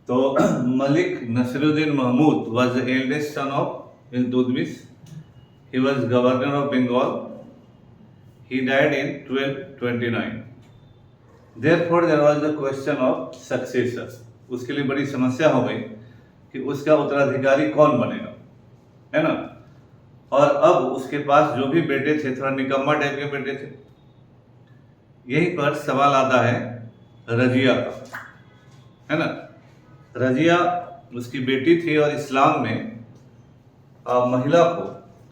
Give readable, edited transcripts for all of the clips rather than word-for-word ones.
तो Malik Nasiruddin Mahmud was the eldest son of Iltutmish. He was governor of Bengal. He died in 1229. Therefore, there was the question of successor. उसके लिए बड़ी समस्या हो गई कि उसका उत्तराधिकारी कौन बनेगा, है ना। और अब उसके पास जो भी बेटे थे थोड़ा निकम्मा टाइप के बेटे थे। यहीं पर सवाल आता है रजिया का, है ना। रजिया उसकी बेटी थी और इस्लाम में महिला को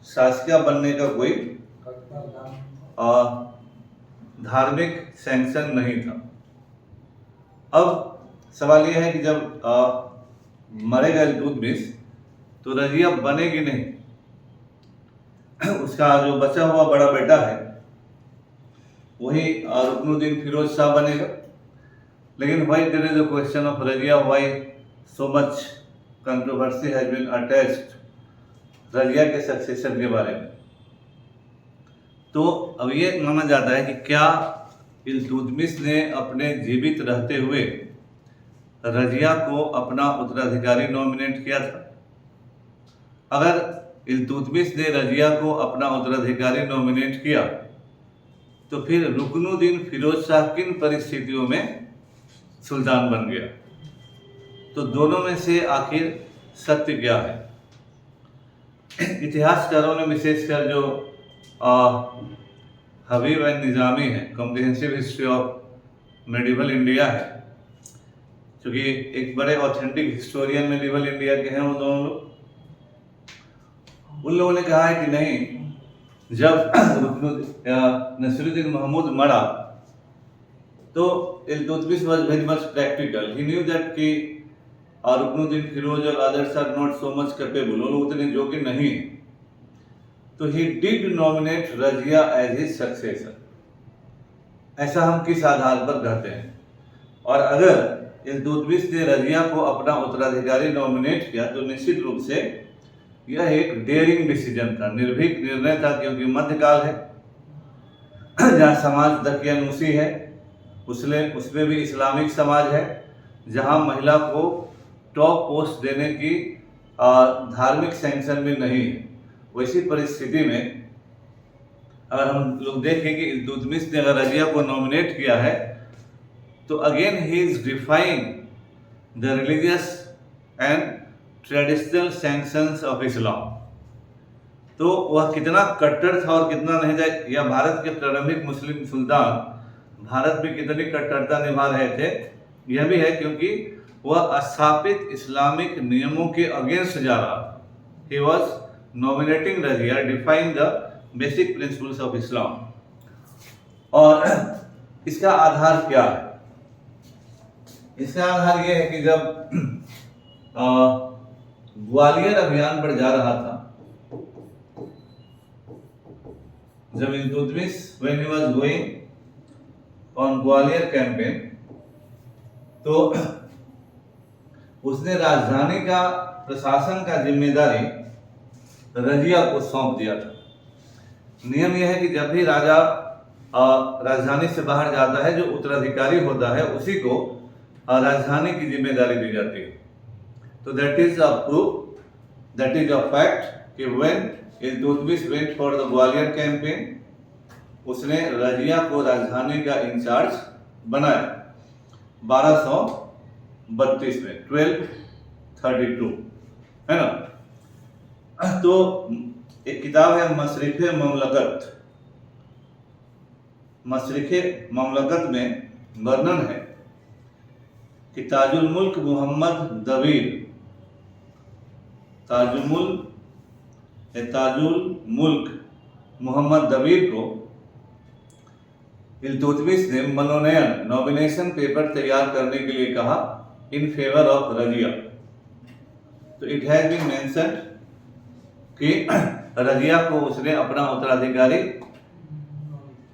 शासिका बनने का कोई धार्मिक सैंक्शन नहीं था। अब सवाल यह है कि जब मरेगा इल्तुतमिश तो रजिया बनेगी नहीं, उसका जो बचा हुआ बड़ा बेटा है वही रुकनुद्दीन फिरोज शाह बनेगा। लेकिन why there is a question of Razia, why so much controversy has been attached Razia के सक्सेशन के बारे में। तो अब ये माना जाता है कि क्या इल्तुतमिश ने अपने जीवित रहते हुए रजिया को अपना उत्तराधिकारी नॉमिनेट किया था। अगर इल्तुतमिश ने रजिया को अपना उत्तराधिकारी नॉमिनेट किया तो फिर रुकनुद्दीन फिरोज शाह किन परिस्थितियों में सुल्तान बन गया। तो दोनों में से आखिर सत्य क्या है। इतिहासकारों ने विशेषकर जो हबीब एंड निजामी है, comprehensive history of medieval India है, क्योंकि एक बड़े ऑथेंटिक हिस्टोरियन मेडिवल इंडिया के हैं वो दोनों लोग। उन लोगों ने कहा है कि नहीं, जब नसीरुद्दीन महमूद मरा तो Iltutmish was very much practical. He knew that कि रुकनुद्दीन फिरोज और others are not so much capable, वो लोग उतने योग्य नहीं है। तो he did nominate Razia as his successor. ऐसा हम किस आधार पर कहते हैं। और अगर इल्तुतमिश ने रजिया को अपना उत्तराधिकारी नॉमिनेट किया तो निश्चित रूप से यह एक डेयरिंग डिसीजन था, निर्भीक निर्णय था, क्योंकि मध्यकाल है जहाँ समाज दकियानूसी है, उसमें भी इस्लामिक समाज है, जहाँ महिला को टॉप पोस्ट देने की धार्मिक सैंक्शन भी नहीं है। वैसी परिस्थिति में अगर हम लोग देखें कि इल्तुतमिश ने अगर रजिया को नॉमिनेट किया है तो again he is defying the religious and traditional sanctions of Islam. तो वह कितना कट्टर था और कितना नहीं था, या भारत के प्रारंभिक मुस्लिम सुल्तान भारत में कितनी कट्टरता निभा रहे थे, यह भी है क्योंकि वह स्थापित इस्लामिक नियमों के अगेंस्ट जा रहा था। He was nominating Razia defying the basic principles of Islam. और इसका आधार क्या है। इसका आधार यह है कि जब ग्वालियर अभियान पर जा रहा था, जब Iltutmish when he was going on Gwalior campaign, तो उसने राजधानी का प्रशासन का जिम्मेदारी रजिया को सौंप दिया था। नियम यह है कि जब भी राजा राजधानी से बाहर जाता है, जो उत्तराधिकारी होता है उसी को राजधानी की जिम्मेदारी दी जाती है। तो that is a proof, that is a fact कि when Iltutmish went for the Gwalior campaign, उसने रजिया को राजधानी का इंचार्ज बनाया 1232 में, 1232, है ना। तो एक किताब है मशरिक़े ममलकत। मशरिक़े ममलकत में वर्णन है कि ताजुल मुल्क मोहम्मद दबीर, ताजुल मुल्क मोहम्मद दबीर को इल्तुतमिश ने मनोनयन नॉमिनेशन पेपर तैयार करने के लिए कहा इन फेवर ऑफ रजिया। तो इट हैज बीन मेंशन्ड कि रजिया को उसने अपना उत्तराधिकारी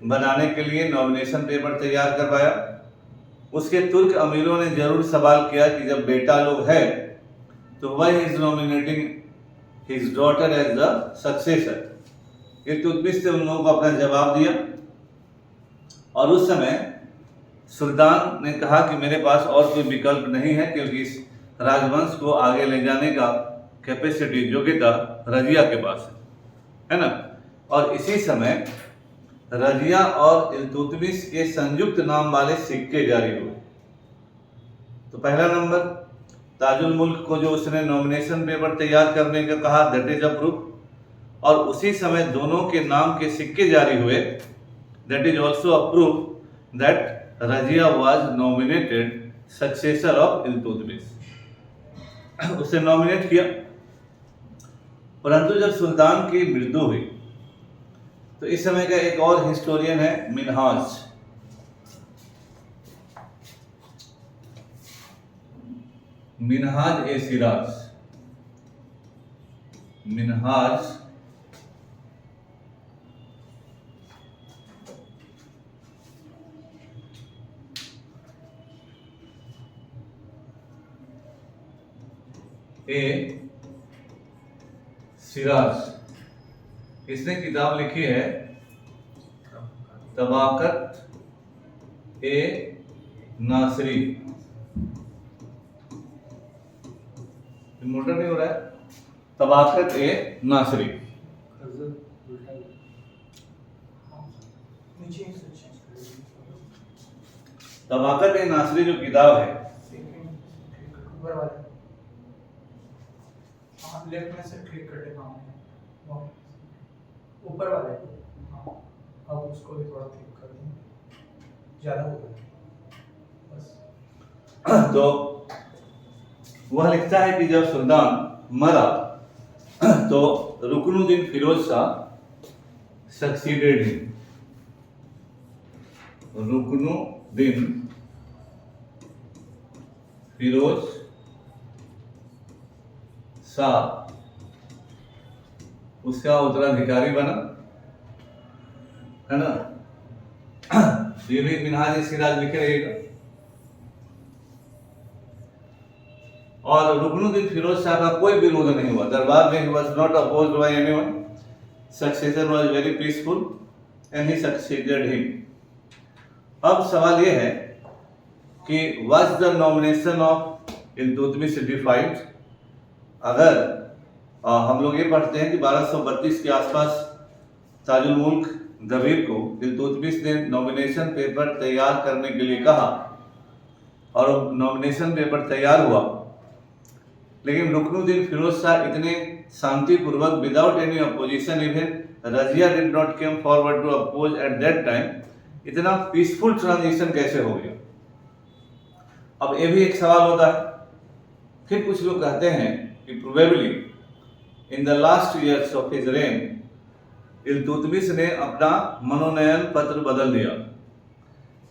बनाने के लिए नॉमिनेशन पेपर तैयार करवाया। उसके तुर्क अमीरों ने जरूर सवाल किया कि जब बेटा लोग है तो why is nominating his daughter as the successor. Iltutmish ने उन लोगों को अपना जवाब दिया और उस समय सुल्तान ने कहा कि मेरे पास और कोई विकल्प नहीं है, क्योंकि इस राजवंश को आगे ले जाने का कैपेसिटी, योग्यता रजिया के पास है ना। और इसी समय रजिया और इल्तुतमिश के संयुक्त नाम वाले सिक्के जारी हुए। तो पहला नंबर, ताजुल मुल्क को जो उसने नॉमिनेशन पेपर तैयार करने का कहा, दैट इज अप्रूव, और उसी समय दोनों के नाम के सिक्के जारी हुए, that is also approve that Razia was nominated successor of Iltutmish. उसे नॉमिनेट किया। परंतु जब सुल्तान की मृत्यु हुई तो इस समय का एक और हिस्टोरियन है मिनहाज। मिनहाज ए सिराज, मिनहाज ए सिराज, इसने किताब लिखी है तबाकत ए नासरी। मोटर नहीं हो रहा है, तबाकत ए नासरी। तबाकत ए नासरी जो किताब है, लेफ्ट में से क्लिक करके ऊपर वाले, अब उसको भी थोड़ा क्लिक कर दें, ज्यादा हो गया बस। तो वह लिखता है कि जब सुल्तान मरा तो रुकनुद्दीन फिरोज शाह सक्सीडेड हिम। रुकनुद्दीन फिरोज शाह उसका उत्तराधिकारी बना, है ना। ये भी मिनहाज सिराज लिखे रहेगा। और रुकनुद्दीन फिरोज शाह का कोई विरोध नहीं हुआ दरबार में। he was not opposed by anyone. Succession was very peaceful and he succeeded him. अब सवाल ये है कि was the nomination of Iltutmish defied? अगर हम लोग ये पढ़ते हैं कि 1232 के आसपास ताजुल मुल्क दबीर को इल्तुतमिश ने नॉमिनेशन पेपर तैयार करने के लिए कहा और नॉमिनेशन पेपर तैयार हुआ, लेकिन रुकनुद्दीन फिरोज शाह इतने शांतिपूर्वक, without any opposition, even Razia did not came forward to oppose at that time, इतना पीसफुल ट्रांजिशन कैसे हो गया? अब ये भी एक सवाल होता है। फिर कुछ लोग कहते हैं कि probably in the last years of his rain Iltutmish ने अपना मनोनयन पत्र बदल दिया,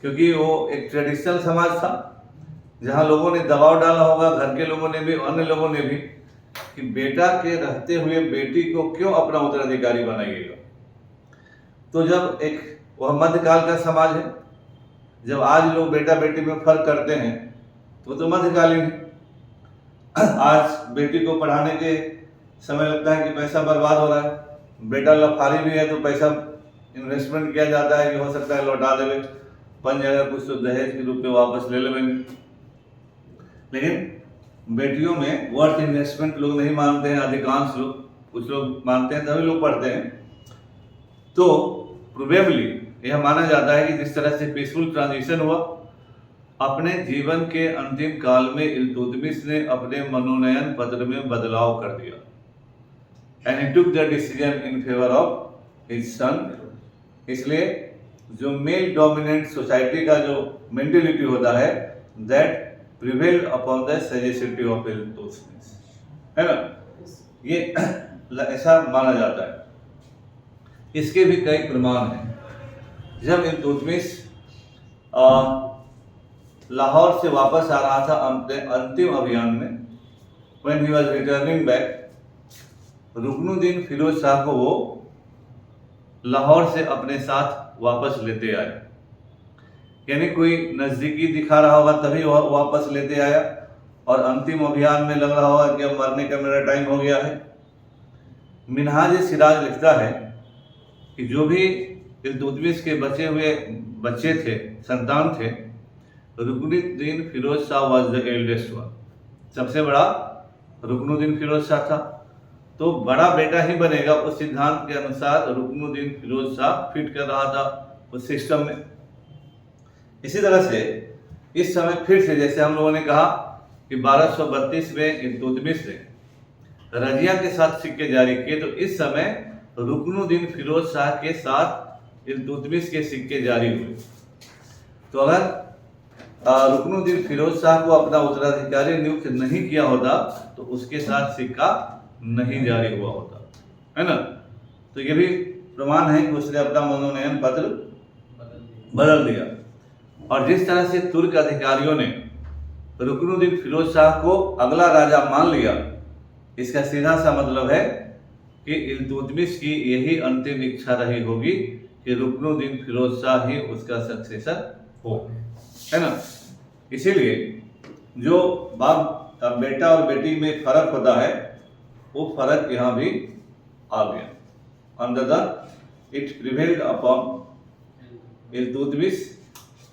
क्योंकि वो एक ट्रेडिशनल समाज था जहां लोगों ने दबाव डाला होगा, घर के लोगों ने भी, अन्य लोगों ने भी, कि बेटा के रहते हुए बेटी को क्यों अपना उत्तराधिकारी बनाइएगा। तो जब एक वह मध्यकाल का समाज है, जब आज लोग बेटा बेटी में फर्क करते हैं तो मध्यकालीन है। आज बेटी को पढ़ाने के समय लगता है कि पैसा बर्बाद हो रहा है, बेटा लफारी भी है तो पैसा इन्वेस्टमेंट किया जाता है कि हो सकता है लौटा देवे, बन जाएगा कुछ तो दहेज के रूप में वापस ले लेंगे। लेकिन बेटियों में वर्थ इन्वेस्टमेंट लोग नहीं मानते हैं, अधिकांश लोग, कुछ लोग मानते हैं, तभी लोग पढ़ते हैं। तो प्रोबेबली यह माना जाता है कि जिस तरह से पीसफुल ट्रांजिशन हुआ, अपने जीवन के अंतिम काल में इल्तुतमिश ने अपने मनोनयन पत्र में बदलाव कर दिया and he took the decision in favour of his son. इसलिए जो मेल डोमिनेंट सोसाइटी का जो मेंटेलिटी होता है, that prevail upon the sagacity of Iltutmish, है ना, ये ऐसा माना जाता है। इसके भी कई प्रमाण हैं। जब इल्तुतमिश लाहौर से वापस आ रहा था अपने अंतिम अभियान में, when he was returning back, Ruknuddin Firoz Shah को वो लाहौर से अपने साथ वापस लेते आए। यानी कोई नज़दीकी दिखा रहा होगा तभी वह वापस लेते आया, और अंतिम अभियान में लग रहा होगा कि अब मरने का मेरा टाइम हो गया है। मिनहाज सिराज लिखता है कि जो भी इल्तुतमिश के बचे हुए बच्चे थे, संतान थे, Ruknuddin Firoz Shah was the eldest one. सबसे बड़ा रुकनुद्दीन फिरोज शाह था, तो बड़ा बेटा ही बनेगा, उस सिद्धांत के अनुसार रुकनुद्दीन फिरोज शाह फिट कर रहा था उस सिस्टम में। इसी तरह से इस समय फिर से, जैसे हम लोगों ने कहा कि 1232 में इल्तुतमिश ने रजिया के साथ सिक्के जारी किए, तो इस समय रुकनुद्दीन फिरोज शाह के साथ इल्तुतमिश के सिक्के जारी हुए। तो अगर रुकनुद्दीन फिरोज शाह को अपना उत्तराधिकारी नियुक्त नहीं किया होता तो उसके साथ सिक्का नहीं जारी हुआ होता, है ना। तो ये भी प्रमाण है कि उसने अपना मनोनयन पत्र बदल दिया। और जिस तरह से तुर्क अधिकारियों ने रुकनुद्दीन फिरोज शाह को अगला राजा मान लिया, इसका सीधा सा मतलब है कि इल्तुतमिश की यही अंतिम इच्छा रही होगी कि रुकनुद्दीन फिरोज शाह ही उसका सक्सेसर हो, है ना। इसीलिए जो बाप बेटा और बेटी में फर्क होता है, वो फर्क यहाँ भी आ गया। Under the it prevailed upon Iltutmish,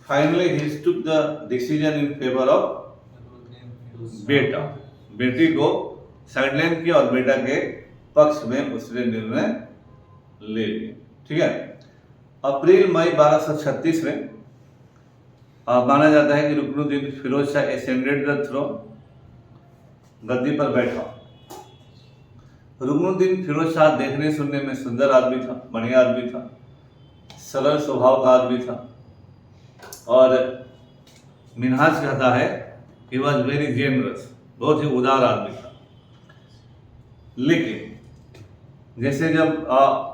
finally he took the decision in favour of बेटा। बेटी को साइडलाइन किया और बेटा के पक्ष में उसने निर्णय ले लिया, ठीक है। अप्रैल मई 1236 में माना जाता है कि Ruknuddin Firoz Shah ascended the throne, गद्दी पर बैठा। रुकनुद्दीन फिरोज शाह देखने सुनने में सुंदर आदमी था, बढ़िया आदमी था, सरल स्वभाव का आदमी था, और मिनहाज कहता है ही वॉज वेरी जेनरस, बहुत ही उदार आदमी था। लेकिन जैसे जब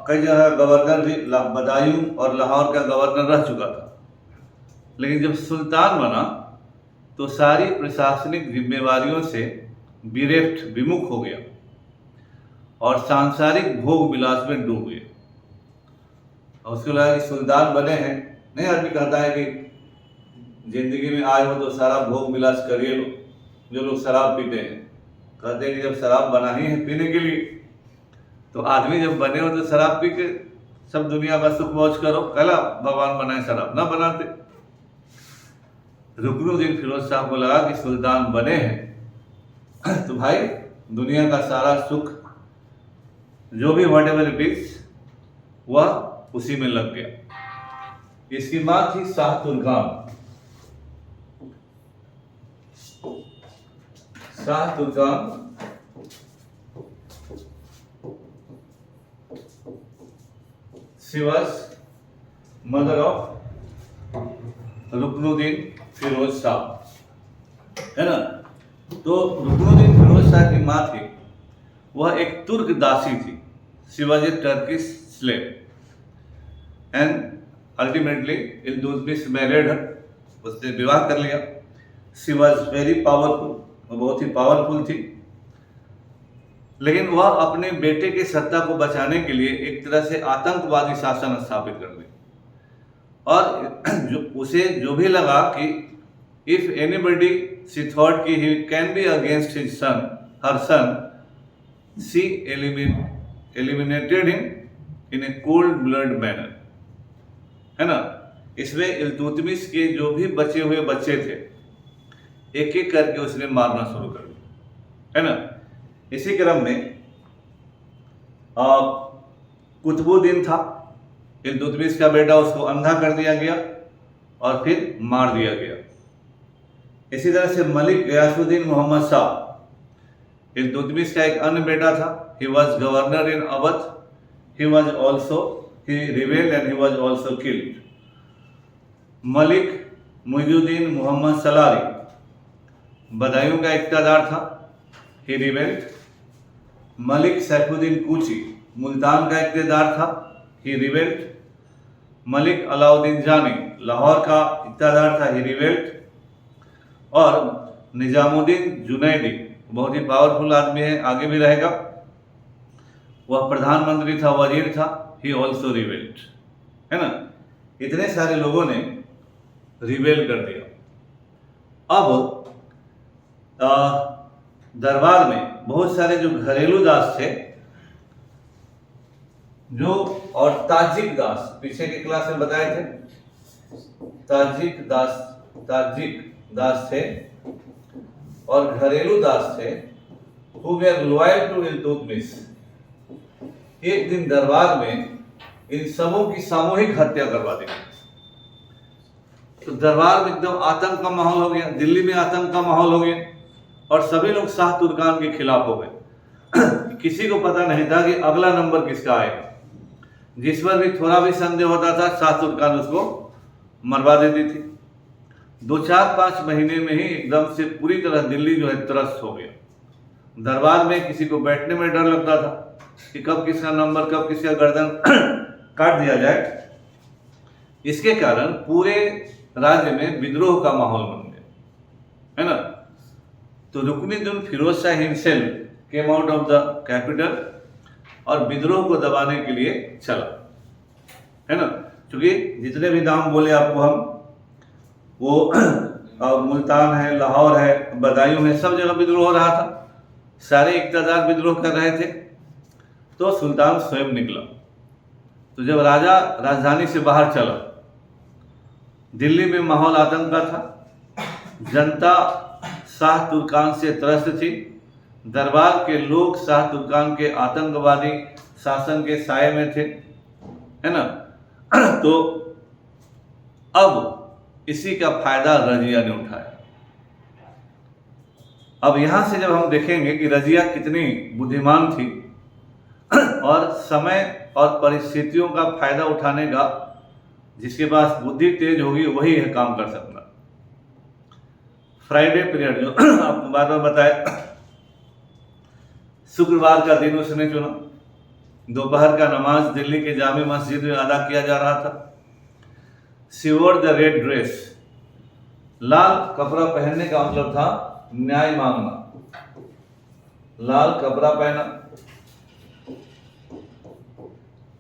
कई जगह गवर्नर भी, बदायूं और लाहौर का गवर्नर रह चुका था, लेकिन जब सुल्तान बना तो सारी प्रशासनिक जिम्मेवारियों से बिरेफ्ट, विमुख हो गया और सांसारिक भोग विलास में डूब गया। और उसको लगा कि सुल्तान बने हैं, नहीं आदमी कहता है कि जिंदगी में आए हो तो सारा भोग विलास करिए लो। जो लोग शराब पीते हैं कहते हैं कि जब शराब बना ही है पीने के लिए, तो आदमी जब बने हो तो शराब पी के सब दुनिया का सुख मौज करो, कला भगवान बनाए शराब ना बनाते। रुकनुद्दीन फिरोज शाह को लगा कि सुल्तान बने हैं तो भाई दुनिया का सारा सुख, जो भी व्हाटएवर इट इज, वह उसी में लग गया। इसकी मां थी Shah Turkan. Shah Turkan she was mother of Ruknuddin Firoz Shah, है ना। तो रुकनुद्दीन फिरोज शाह की माँ थी, वह एक तुर्क दासी थी। She was a Turkish slave and ultimately Iltutmish married हर, उसने विवाह कर लिया। शी वाज वेरी पावरफुल, वह बहुत ही पावरफुल थी, लेकिन वह अपने बेटे के सत्ता को बचाने के लिए एक तरह से आतंकवादी शासन स्थापित कर दी। और उसे जो भी लगा कि इफ एनीबडी शी थॉट कि he can be against his son, her son, she eliminated him in a cold blood manner, है ना। इसमें इल्तुतमिश के जो भी बचे हुए बच्चे थे, एक एक करके उसने मारना शुरू कर दिया, है ना। इसी क्रम में कुतुबुद्दीन था, इल्तुतमिश का बेटा, उसको अंधा कर दिया गया और फिर मार दिया गया। इसी तरह से मलिक गयासुद्दीन मोहम्मद शाह, इल्तुतमिश का एक अन्य बेटा था। He was governor in Awadh, he rebelled and he was also killed. Malik Muizuddin Mohammad Salari Badaun का इक्तादार था, ही रिबेल्ड। मलिक सैफुद्दीन कूची मुल्तान का इक्तदार था, ही रिबेल्ड। मलिक अलाउद्दीन जानी लाहौर का इक्तदार था, ही रिबेल्ड। और निजामुद्दीन जुनैदी बहुत ही पावरफुल आदमी है, आगे भी रहेगा, वह प्रधानमंत्री था, वजीर था, ही ऑल्सो रिबेल्ड, है ना। इतने सारे लोगों ने रिबेल कर दिया। अब दरबार में बहुत सारे जो घरेलू दास थे जो और ताजिक दास, पीछे की क्लास में बताए थे, ताजिक दास थे और घरेलू दास थे, who were loyal to Iltutmish. एक दिन दरबार में इन सबों की सामूहिक हत्या करवा दी। तो दरबार में एकदम आतंक का माहौल हो गया, दिल्ली में आतंक का माहौल हो गया और सभी लोग शाह तुर्कान के खिलाफ हो गए। किसी को पता नहीं था कि अगला नंबर किसका आएगा। जिस पर भी थोड़ा भी संदेह होता था, शाह तुर्कान उसको मरवा देती थी। 2-4-5 महीने में ही एकदम से पूरी तरह दिल्ली जो है त्रस्त हो गया। दरबार में किसी को बैठने में डर लगता था कि कब किसका नंबर, कब किसका गर्दन काट दिया जाए। इसके कारण पूरे राज्य में विद्रोह का माहौल बन गया, है ना। तो Ruknuddin Firoz Shah himself came out of the capital और विद्रोह को दबाने के लिए चला, है ना। क्योंकि जितने भी नाम बोले आपको हम, वो मुल्तान है, लाहौर है, बदायूं है, सब जगह विद्रोह हो रहा था, सारे इक़्तिदार विद्रोह कर रहे थे। तो सुल्तान स्वयं निकला। तो जब राजा राजधानी से बाहर चला, दिल्ली में माहौल आतंक का था, जनता शाह तुर्कान से त्रस्त थी, दरबार के लोग शाह तुर्कान के आतंकवादी शासन के साए में थे, है ना। तो अब इसी का फायदा रजिया ने उठाया। अब यहां से जब हम देखेंगे कि रजिया कितनी बुद्धिमान थी और समय और परिस्थितियों का फायदा उठाने का, जिसके पास बुद्धि तेज होगी वही यह काम कर सकता। फ्राइडे पीरियड जो आपको बार बार बताया, शुक्रवार का दिन उसने चुना। दोपहर का नमाज दिल्ली के जामे मस्जिद में अदा किया जा रहा था। शी वोर द रेड ड्रेस, लाल कपड़ा पहनने का मतलब था न्याय मांगना। लाल कपड़ा पहना।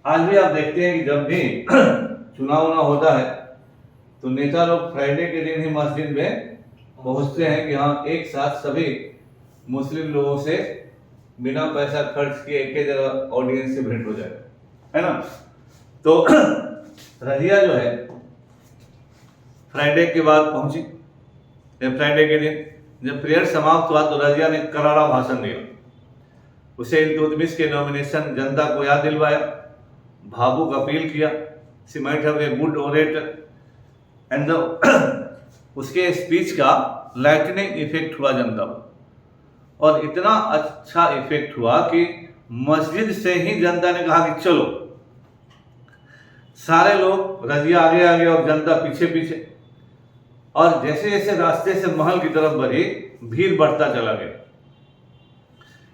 आज भी आप देखते हैं कि जब भी चुनाव होता है तो नेता लोग फ्राइडे के दिन ही मस्जिद में पहुंचते हैं कि हाँ, एक साथ सभी मुस्लिम लोगों से बिना पैसा खर्च किए एक ही जगह ऑडियंस से भेंट हो जाए, है ना। तो रजिया जो है फ्राइडे के बाद पहुंची। फ्राइडे के दिन जब प्रेयर समाप्त हुआ तो रजिया ने करारा भाषण दिया। उसे इल्तुतमिश के नॉमिनेशन जनता को याद दिलवाया, भावुक अपील किया। She might have a good orator and उसके स्पीच का लाइटनिंग इफेक्ट हुआ जनता पर, और इतना अच्छा इफेक्ट हुआ कि मस्जिद से ही जनता ने कहा कि चलो। सारे लोग, रजिया आगे आगे और जनता पीछे पीछे, और जैसे जैसे रास्ते से महल की तरफ बढ़ी भीड़ बढ़ता चला गया।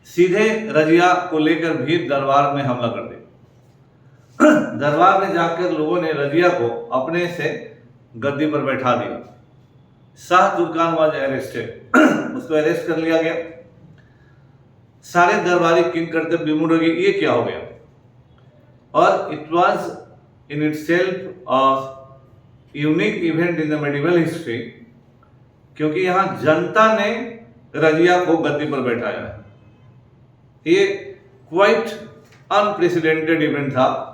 सीधे रजिया को लेकर भीड़ दरबार में हमला कर दी। दरबार में जाकर लोगों ने रजिया को अपने से गद्दी पर बैठा दिया। शाह तुर्कान वाज अरेस्टेड, उसको अरेस्ट कर लिया गया। सारे दरबारी किंग करते विमुड हो गए, ये क्या हो गया। और it was in itself a unique event in the medieval history, क्योंकि यहां जनता ने रजिया को गद्दी पर बैठाया है। ये क्वाइट अनप्रेसिडेंटेड इवेंट था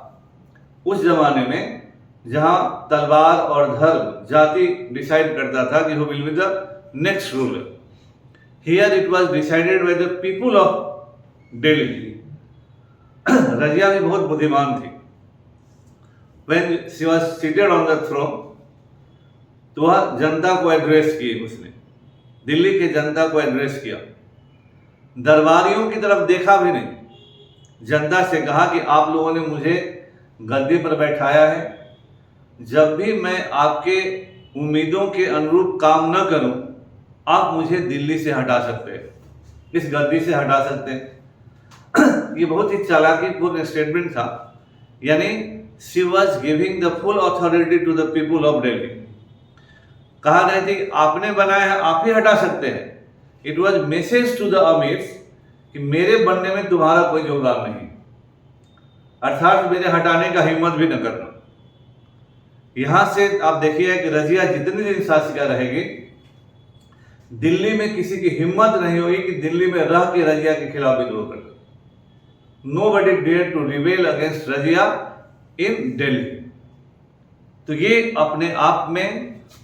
उस जमाने में, जहां तलवार और धर्म, जाति डिसाइड करता था कि who will be the next ruler. Here it was decided by the people of Delhi. Razia भी बहुत बुद्धिमान थी। When she was seated on the throne, तो वह जनता को एड्रेस की, उसने दिल्ली के जनता को एड्रेस किया। दरबारियों की तरफ देखा भी नहीं, जनता से कहा कि आप लोगों ने मुझे गद्दी पर बैठाया है, जब भी मैं आपके उम्मीदों के अनुरूप काम न करूं, आप मुझे दिल्ली से हटा सकते हैं, इस गद्दी से हटा सकते हैं। ये बहुत ही चालाकीपूर्ण स्टेटमेंट था, यानी she was giving the full authority to the people of Delhi. कहा नहीं थी आपने बनाया है आप ही हटा सकते हैं। It was message to the amirs कि मेरे बनने में तुम्हारा कोई योगदान नहीं, अर्थात मेरे हटाने का हिम्मत भी न करना। यहां से आप देखिए कि रजिया जितनी दिन शासिका रहेगी, दिल्ली में किसी की हिम्मत नहीं होगी कि दिल्ली में रह के रजिया के खिलाफ विद्रोह कर। nobody dared to rebel against Razia in Delhi. तो ये अपने आप में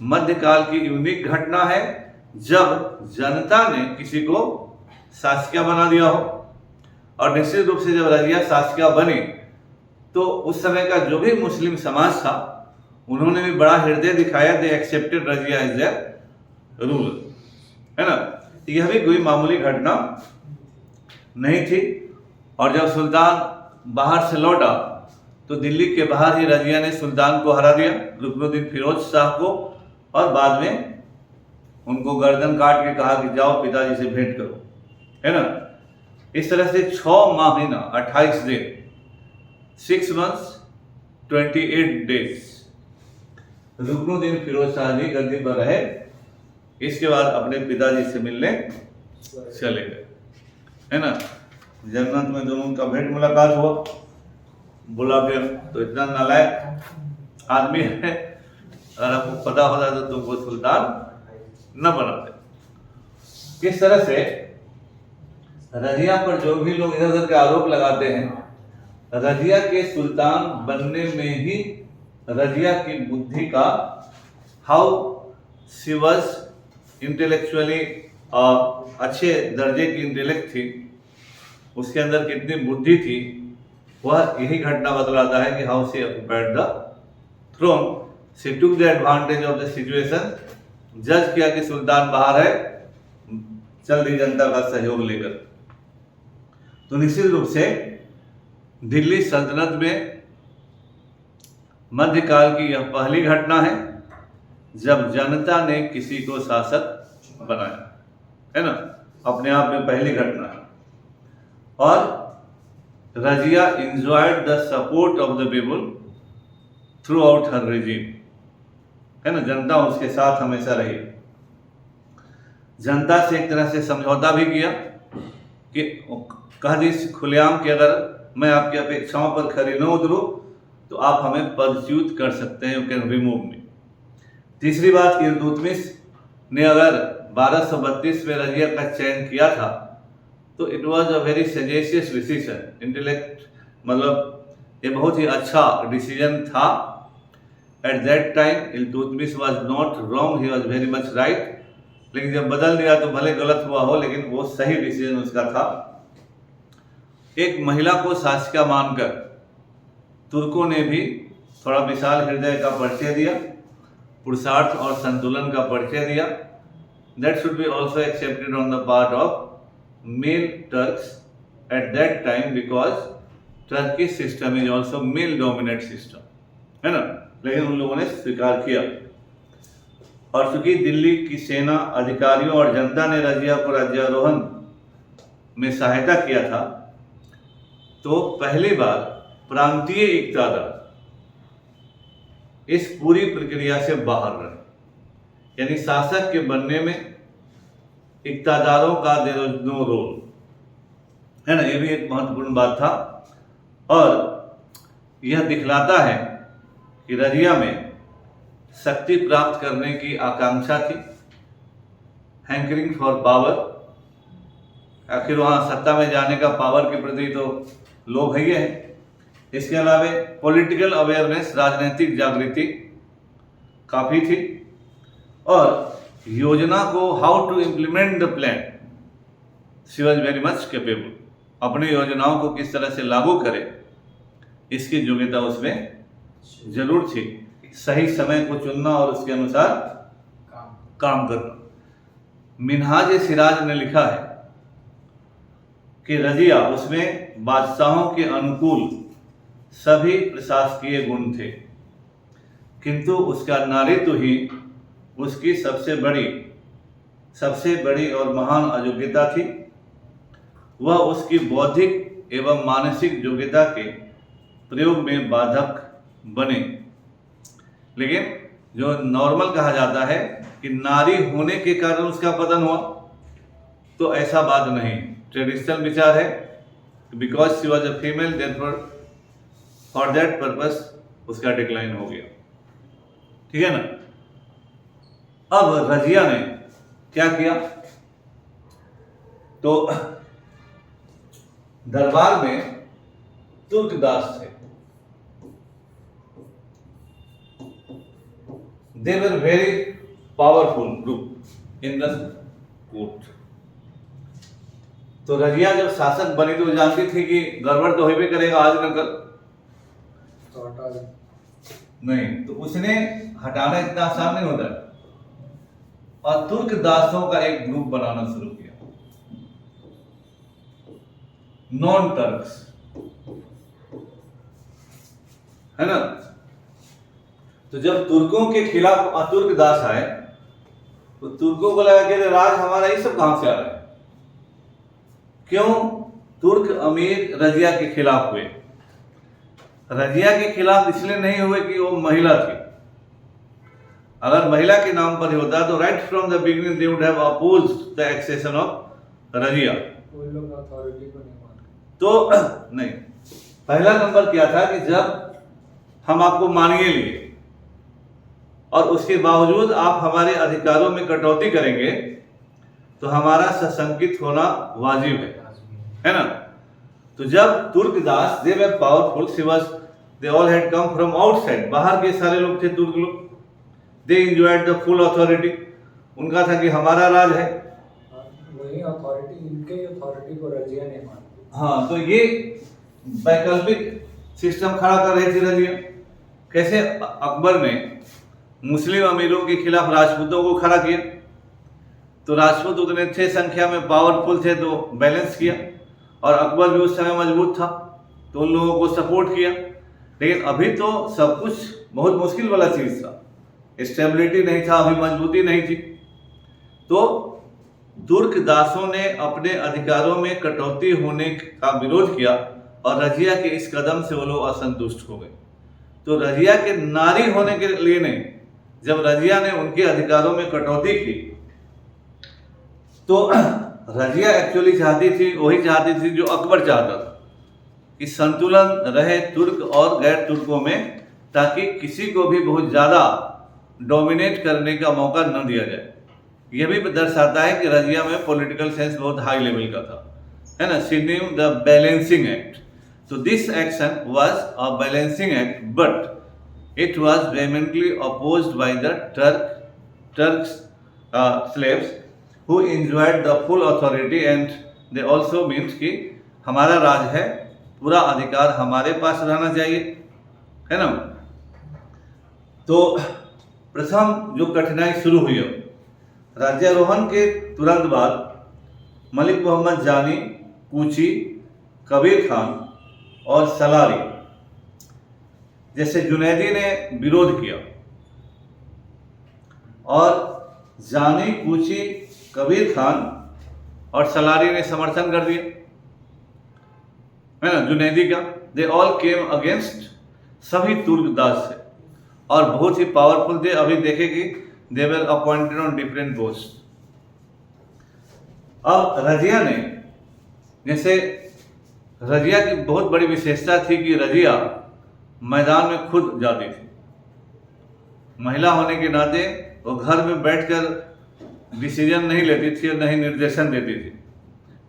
मध्यकाल की यूनिक घटना है जब जनता ने किसी को शासकिया बना दिया हो। और निश्चित रूप से जब रजिया शासकिया बनी तो उस समय का जो भी मुस्लिम समाज था उन्होंने भी बड़ा हृदय दिखाया, they accepted Razia as their rule, है ना। यह भी कोई मामूली घटना नहीं थी। और जब सुल्तान बाहर से लौटा तो दिल्ली के बाहर ही रजिया ने सुल्तान को हरा दिया, रुकनुद्दीन फिरोज शाह को, और बाद में उनको गर्दन काट के कहा कि जाओ पिताजी से भेंट करो, है ना। इस तरह से 6 महीना 28 दिन 6 months 28 days रुकनुद्दीन फिरोज शाह जी गद्दी पर रहे। इसके बाद अपने पिताजी से मिलने चले गए, है ना। जन्नत में दोनों का भेंट मुलाकात हुआ, बोला के तो इतना नालायक आदमी है, अगर आपको पता होता तो तुमको सुल्तान न बनाते। किस तरह से रजिया पर जो भी लोग इधर उधर के आरोप लगाते हैं, रजिया के सुल्तान बनने में ही रजिया की बुद्धि का, हाउ शी वाज इंटेलेक्चुअली अच्छे दर्जे की इंटेलेक्ट थी, उसके अंदर कितनी बुद्धि थी, वह यही घटना बतलाता है कि how she occupied the throne. She took the advantage of the situation, जज किया कि सुल्तान बाहर है, चल दी जनता का सहयोग लेकर। तो निश्चित रूप से दिल्ली सल्तनत में मध्यकाल की यह पहली घटना है जब जनता ने किसी को शासक बनाया, है ना। अपने आप में पहली घटना है। और Razia enjoyed the support of the people throughout her regime, है ना। जनता उसके साथ हमेशा रही। जनता से एक तरह से समझौता भी किया कि कह दी खुलेआम कि अगर मैं आपकी अपेक्षाओं पर खरी न उतरूं तो आप हमें पदच्युत कर सकते हैं, यू कैन रिमूव मी। तीसरी बात कि इल्तुतमिश ने अगर 1232 में रजिया का चयन किया था तो इट वाज अ वेरी सजेशियस डिसीजन, इंटेलेक्ट मतलब ये बहुत ही अच्छा डिसीजन था। At that time Iltutmish was not wrong, he was very much right. लेकिन जब बदल दिया तो भले गलत हुआ हो, लेकिन वो सही डिसीजन उसका था। एक महिला को शासकिया मानकर तुर्कों ने भी थोड़ा विशाल हृदय का परिचय दिया, पुरुषार्थ और संतुलन का परिचय दिया। That should be also accepted on the part of male Turks at that time, because Turkish system is also male dominate system, है ना। लेकिन उन लोगों ने स्वीकार किया। और चूंकि दिल्ली की सेना, अधिकारियों और जनता ने रजिया को राज्यारोहण में सहायता किया था, तो पहली बार प्रांतीय इक्तादार इस पूरी प्रक्रिया से बाहर रहे। यानी शासक के बनने में इक्तादारों का देयर वाज नो रोल, है ना। ये भी एक महत्वपूर्ण बात था। और यह दिखलाता है कि रजिया में शक्ति प्राप्त करने की आकांक्षा थी, हैंकरिंग फॉर पावर। आखिर वहाँ सत्ता में जाने का पावर के प्रति तो लोभ है ही है। इसके अलावा पॉलिटिकल अवेयरनेस, राजनीतिक जागृति काफ़ी थी। और योजना को how to implement the plan, she was very much capable. अपनी योजनाओं को किस तरह से लागू करे इसकी योग्यता उसमें जरूर थी। सही समय को चुनना और उसके अनुसार काम करना। मिन्हाज सिराज ने लिखा है कि रजिया, उसमें बादशाहों के अनुकूल सभी प्रशासकीय गुण थे, किंतु उसका नारीत्व ही उसकी सबसे बड़ी और महान अयोग्यता थी। वह उसकी बौद्धिक एवं मानसिक योग्यता के प्रयोग में बाधक बने। लेकिन जो नॉर्मल कहा जाता है कि नारी होने के कारण उसका पतन हुआ, तो ऐसा बात नहीं। ट्रेडिशनल विचार है because she was a female, therefore for that purpose उसका डिक्लाइन हो गया, ठीक है ना। अब रजिया ने क्या किया, तो दरबार में तुर्कदास थे। They were very powerful group in the court. तो रजिया जब शासक बनी तो जानती थी कि गड़बड़ तो होबे करेगा आज न कल, तो हटा दें। नहीं तो उसने हटाना इतना आसान नहीं होता और तुर्क दासों का एक ग्रुप बनाना शुरू किया, नॉन टर्क्स, है ना। तो जब तुर्कों के खिलाफ अतुर्क दास आए तो तुर्कों को लगा कि राज हमारा ये सब कहां से आ रहा है। क्यों? तुर्क अमीर रजिया के खिलाफ हुए। रजिया के खिलाफ इसलिए नहीं हुए कि वो महिला थी। अगर महिला के नाम पर ही होता तो right from the beginning they would have opposed the accession of Razia. वो लोग अथॉरिटी को नहीं मानते। तो नहीं, पहला नंबर क्या था कि जब हम आपको मानिए लिए और उसके बावजूद आप हमारे अधिकारों में कटौती करेंगे तो हमारा सशंकित होना वाजिब है ना। तो जब तुर्कदास they were powerful, she was, they all had come from outside, बाहर के सारे लोग थे तुर्क लोग, they enjoyed the full authority, उनका था कि हमारा राज है। वही अथॉरिटी, इनके अथॉरिटी को रजिया नहीं मानती। हाँ, तो ये वैकल्पिक सिस्टम खड़ा कर रही थी रजिया। कैसे? अकबर ने मुस्लिम अमीरों के खिलाफ राजपूतों को खड़ा किया, तो राजपूत उतने थे संख्या में, पावरफुल थे, तो बैलेंस किया, और अकबर भी उस समय मजबूत था तो उन लोगों को सपोर्ट किया। लेकिन अभी तो सब कुछ बहुत मुश्किल वाला चीज था, स्टेबिलिटी नहीं था, अभी मजबूती नहीं थी। तो तुर्क दासों ने अपने अधिकारों में कटौती होने का विरोध किया और रजिया के इस कदम से वो लोग असंतुष्ट हो गए। तो रजिया के नारी होने के लिए नहीं, जब रजिया ने उनके अधिकारों में कटौती की तो रजिया एक्चुअली चाहती थी, वही चाहती थी जो अकबर चाहता था, कि संतुलन रहे तुर्क और गैर तुर्कों में, ताकि किसी को भी बहुत ज़्यादा डोमिनेट करने का मौका न दिया जाए। यह भी दर्शाता है कि रजिया में पॉलिटिकल सेंस बहुत हाई लेवल का था, है ना। She knew the balancing act. So this action was a balancing act, but it was vehemently opposed by the Turks slaves who enjoyed the full authority, and they also meant कि हमारा राज है, पूरा अधिकार हमारे पास रहना चाहिए, है ना। तो प्रथम जो कठिनाई शुरू हुई, राज्यारोहण के तुरंत बाद मलिक मोहम्मद जानी, कूची, कबीर खान और सलारी जैसे जुनैदी ने विरोध किया, और जानी, कूची, कबीर खान और सलारी ने समर्थन कर दिया, है ना, जुनैदी का। दे ऑल केम अगेंस्ट, सभी तुर्कदास थे और बहुत ही पावरफुल थे। अभी देखेंगे दे वर अपॉइंटेड ऑन डिफरेंट पोस्ट। अब रजिया ने, जैसे रजिया की बहुत बड़ी विशेषता थी कि रजिया मैदान में खुद जाती थी। महिला होने के नाते वो घर में बैठकर डिसीजन नहीं लेती थी और नहीं निर्देशन देती थी,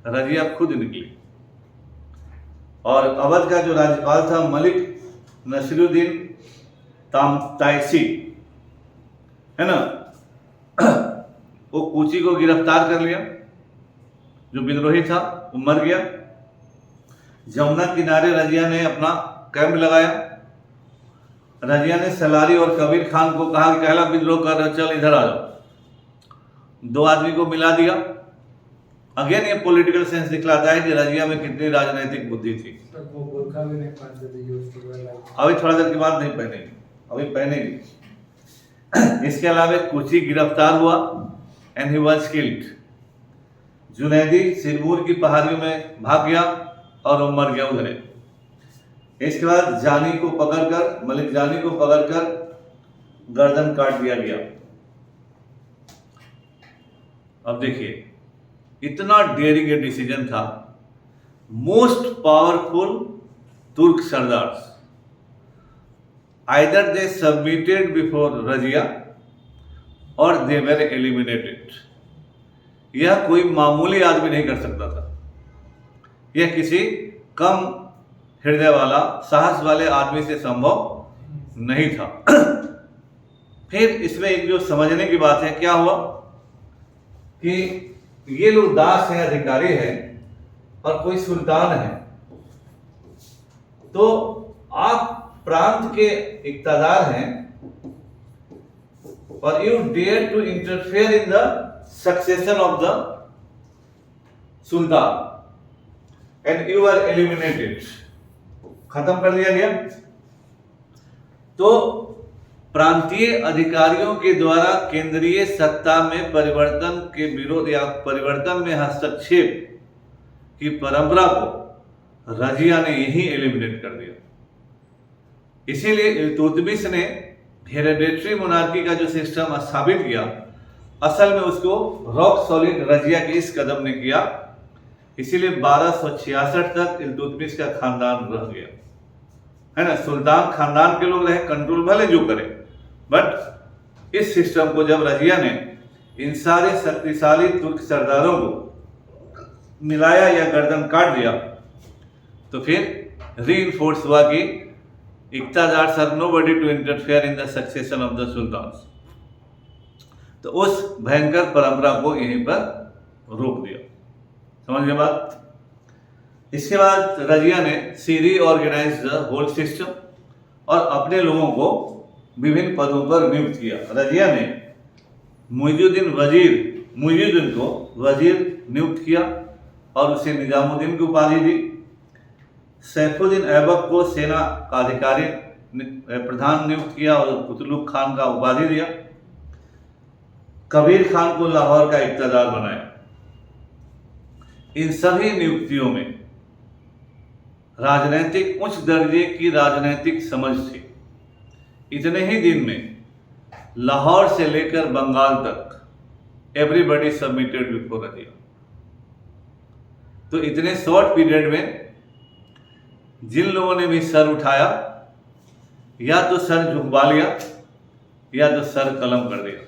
रजिया खुद निकली। और अवध का जो राज्यपाल था मलिक नसीरुद्दीन तामताइसी, है ना, वो कूची को गिरफ्तार कर लिया, जो विद्रोही था वो मर गया। जमुना किनारे रजिया ने अपना कैंप लगाया। रजिया ने सलारी और कबीर खान को कहा कि पहला विद्रोह कर रहे, चल इधर आ जाओ। दो आदमी को मिला दिया। अगेन ये पॉलिटिकल सेंस दिखलाता है कि रजिया में कितनी राजनीतिक बुद्धि थी। वो बुर्का भी नहीं पहनते थे, अभी थोड़ा देर के बाद नहीं पहनेगी, अभी पहनेगी। इसके अलावा कुची गिरफ्तार हुआ and he was killed. Junaidi Sirmaur की पहाड़ियों में भाग गया और वो मर गया उधर। इसके बाद जानी को पकड़कर, मलिक जानी को पकड़कर गर्दन काट दिया गया। अब देखिए, इतना डेयरिंग ये डिसीजन था। मोस्ट पावरफुल तुर्क sardars either they submitted before Razia और they were eliminated। यह कोई मामूली आदमी नहीं कर सकता था, यह किसी कम हृदय वाला, साहस वाले आदमी से संभव नहीं था। फिर इसमें एक जो समझने की बात है, क्या हुआ कि ये लोग दास हैं, अधिकारी हैं, और कोई सुल्तान है, तो आप प्रांत के इक्तादार हैं और you dare to interfere in the succession of the sultan and you are eliminated, खत्म कर दिया गया। तो प्रांतीय अधिकारियों के द्वारा केंद्रीय सत्ता में परिवर्तन के विरोध या परिवर्तन में हस्तक्षेप की परंपरा को रजिया ने यही एलिमिनेट कर दिया। इसीलिए इल्तुतमिश ने हेरेडिटरी मोनार्की का जो सिस्टम स्थापित किया, असल में उसको रॉक सॉलिड रजिया के इस कदम ने किया। इसीलिए 1266 तक इल्तुतमिश का खानदान रह गया, है ना। सुल्तान खानदान के लोग रहे, कंट्रोल भले जो करे, बट इस सिस्टम को जब रजिया ने इन सारे शक्तिशाली तुर्क सरदारों को मिलाया या गर्दन काट दिया, तो फिर रीइंफोर्स हुआ कि इक्तादार sir nobody to interfere in the succession of the sultan. तो उस भयंकर परंपरा को यहीं पर रोक दिया। समझ गए बात। इसके बाद रजिया ने सीरी ऑर्गेनाइज द होल सिस्टम और अपने लोगों को विभिन्न पदों पर नियुक्त किया। रजिया ने मुइजुद्दीन को वजीर नियुक्त किया और उसे निजामुद्दीन की उपाधि दी। सैफुद्दीन ऐबक को सेना का अधिकारी प्रधान नियुक्त किया और कुतुलुक खान का उपाधि दिया। कबीर खान को लाहौर का इक्तादार बनाया। इन सभी नियुक्तियों में राजनैतिक उच्च दर्जे की राजनैतिक समझ थी। इतने ही दिन में लाहौर से लेकर बंगाल तक एवरीबडी सबमिटेड बिफोर रजिया। तो इतने शॉर्ट पीरियड में जिन लोगों ने भी सर उठाया, या तो सर झुकवा लिया या तो सर कलम कर दिया।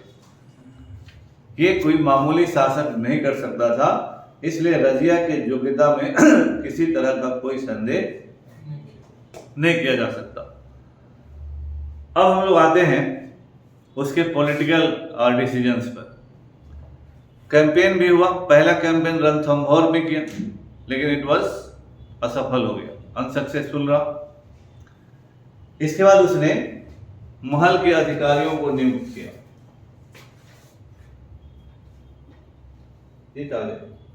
ये कोई मामूली शासक नहीं कर सकता था। इसलिए रजिया के योग्यता में किसी तरह का कोई संदेह नहीं किया जा सकता। अब हम लोग आते हैं उसके पॉलिटिकल डिसीजंस पर। कैंपेन भी हुआ। पहला कैंपेन रणथंभौर में किया, लेकिन इट वाज असफल हो गया, अनसक्सेसफुल रहा। इसके बाद उसने महल के अधिकारियों को नियुक्त किया।